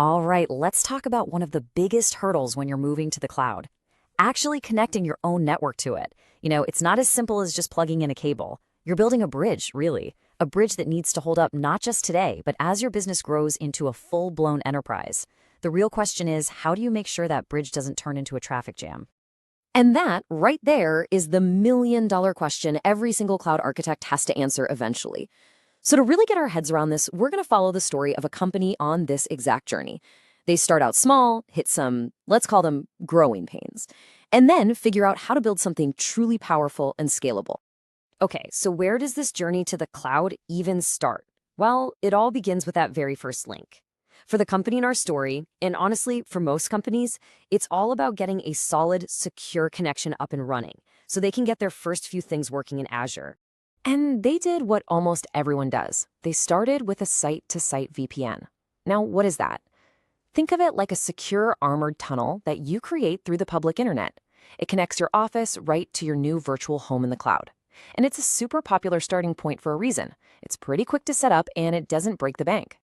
All right, let's talk about one of the biggest hurdles when you're moving to the cloud. Actually connecting your own network to it. It's not as simple as just plugging in a cable. You're building a bridge, really. A bridge that needs to hold up not just today, but as your business grows into a full-blown enterprise. The real question is, how do you make sure that bridge doesn't turn into a traffic jam? And that, right there, is the million-dollar question every single cloud architect has to answer eventually. So to really get our heads around this, we're going to follow the story of a company on this exact journey. They start out small, hit some, let's call them growing pains, and then figure out how to build something truly powerful and scalable. Okay, so where does this journey to the cloud even start? Well, it all begins with that very first link. For the company in our story, and honestly, for most companies, it's all about getting a solid, secure connection up and running so they can get their first few things working in Azure. And they did what almost everyone does. They started with a site-to-site VPN. Now, what is that? Think of it like a secure armored tunnel that you create through the public internet. It connects your office right to your new virtual home in the cloud. And it's a super popular starting point for a reason. It's pretty quick to set up and it doesn't break the bank.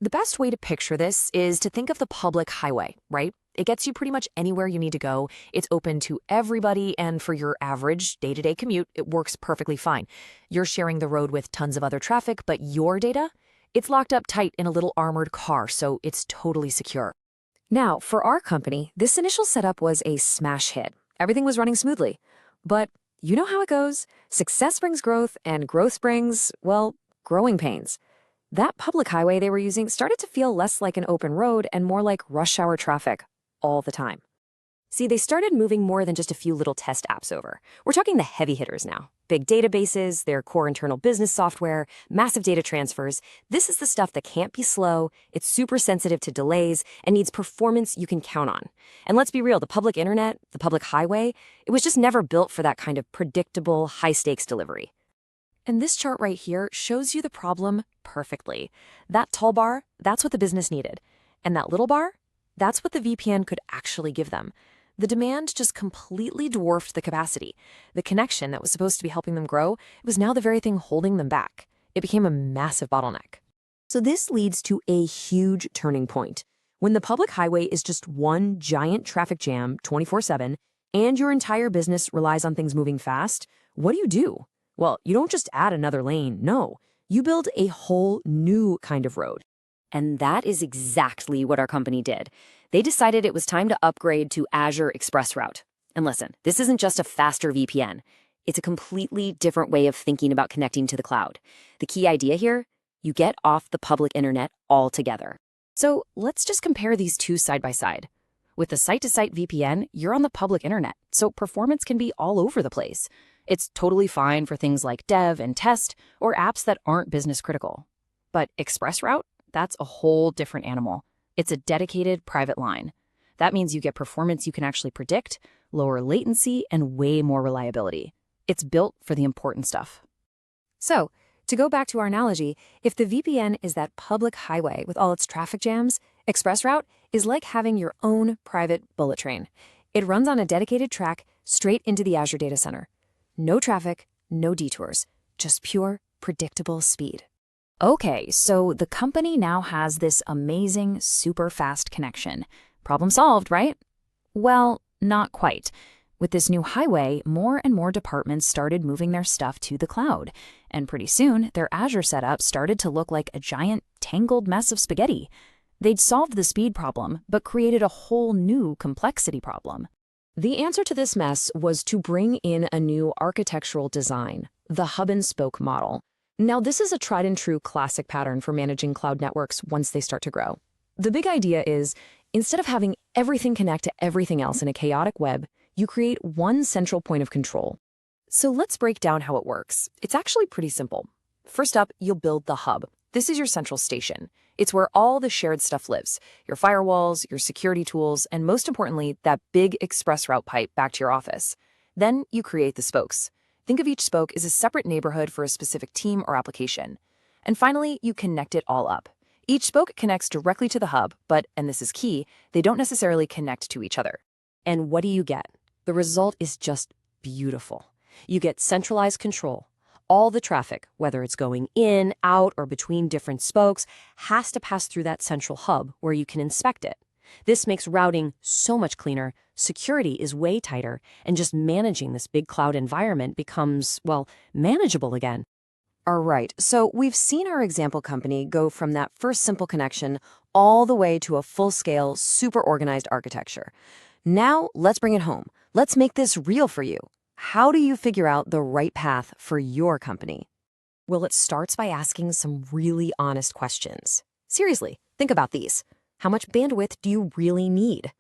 The best way to picture this is to think of the public highway, right? It gets you pretty much anywhere you need to go. It's open to everybody, and for your average day-to-day commute, it works perfectly fine. You're sharing the road with tons of other traffic, but your data? It's locked up tight in a little armored car, so it's totally secure. Now, for our company, this initial setup was a smash hit. Everything was running smoothly. But you know how it goes. Success brings growth, and growth brings, well, growing pains. That public highway they were using started to feel less like an open road and more like rush hour traffic all the time. See, they started moving more than just a few little test apps over. We're talking the heavy hitters now. Big databases, their core internal business software, massive data transfers. This is the stuff that can't be slow, it's super sensitive to delays, and needs performance you can count on. And let's be real, the public internet, the public highway, it was just never built for that kind of predictable, high-stakes delivery. And this chart right here shows you the problem perfectly. That tall bar, that's what the business needed. And that little bar, that's what the VPN could actually give them. The demand just completely dwarfed the capacity. The connection that was supposed to be helping them grow, it was now the very thing holding them back. It became a massive bottleneck. So this leads to a huge turning point. When the public highway is just one giant traffic jam 24/7, and your entire business relies on things moving fast, what do? Well, you don't just add another lane, no. You build a whole new kind of road. And that is exactly what our company did. They decided it was time to upgrade to Azure ExpressRoute. And listen, this isn't just a faster VPN. It's a completely different way of thinking about connecting to the cloud. The key idea here, you get off the public internet altogether. So let's just compare these two side by side. With the site-to-site VPN, you're on the public internet, so performance can be all over the place. It's totally fine for things like dev and test or apps that aren't business critical. But ExpressRoute, that's a whole different animal. It's a dedicated private line. That means you get performance you can actually predict, lower latency, and way more reliability. It's built for the important stuff. So, to go back to our analogy, if the VPN is that public highway with all its traffic jams, ExpressRoute is like having your own private bullet train. It runs on a dedicated track straight into the Azure data center. No traffic, no detours, just pure, predictable speed. Okay, so the company now has this amazing, super fast connection. Problem solved, right? Well, not quite. With this new highway, more and more departments started moving their stuff to the cloud. And pretty soon, their Azure setup started to look like a giant, tangled mess of spaghetti. They'd solved the speed problem, but created a whole new complexity problem. The answer to this mess was to bring in a new architectural design, the hub-and-spoke model. Now, this is a tried-and-true classic pattern for managing cloud networks once they start to grow. The big idea is, instead of having everything connect to everything else in a chaotic web, you create one central point of control. So let's break down how it works. It's actually pretty simple. First up, you'll build the hub. This is your central station. It's where all the shared stuff lives, your firewalls, your security tools, and most importantly, that big ExpressRoute pipe back to your office. Then you create the spokes. Think of each spoke as a separate neighborhood for a specific team or application. And finally, you connect it all up. Each spoke connects directly to the hub, but, and this is key, they don't necessarily connect to each other. And what do you get? The result is just beautiful. You get centralized control. All the traffic, whether it's going in, out, or between different spokes, has to pass through that central hub where you can inspect it. This makes routing so much cleaner, security is way tighter, and just managing this big cloud environment becomes, well, manageable again. All right, so we've seen our example company go from that first simple connection all the way to a full-scale, super organized architecture. Now, let's bring it home. Let's make this real for you. How do you figure out the right path for your company? Well, it starts by asking some really honest questions. Seriously, think about these. How much bandwidth do you really need?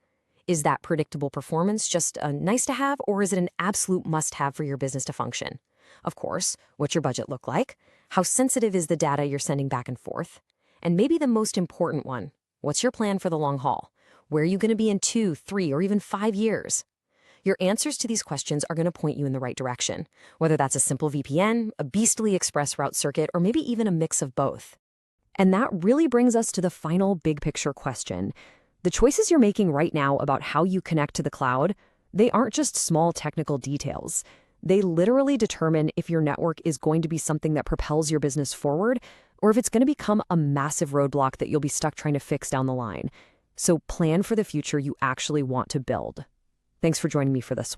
Is that predictable performance just a nice to have, or is it an absolute must-have for your business to function? Of course, what's your budget look like? How sensitive is the data you're sending back and forth? And maybe the most important one, what's your plan for the long haul? Where are you going to be in 2, 3, or even 5 years? Your answers to these questions are going to point you in the right direction, whether that's a simple VPN, a beastly ExpressRoute circuit, or maybe even a mix of both. And that really brings us to the final big picture question. The choices you're making right now about how you connect to the cloud, they aren't just small technical details. They literally determine if your network is going to be something that propels your business forward, or if it's going to become a massive roadblock that you'll be stuck trying to fix down the line. So plan for the future you actually want to build. Thanks for joining me for this one.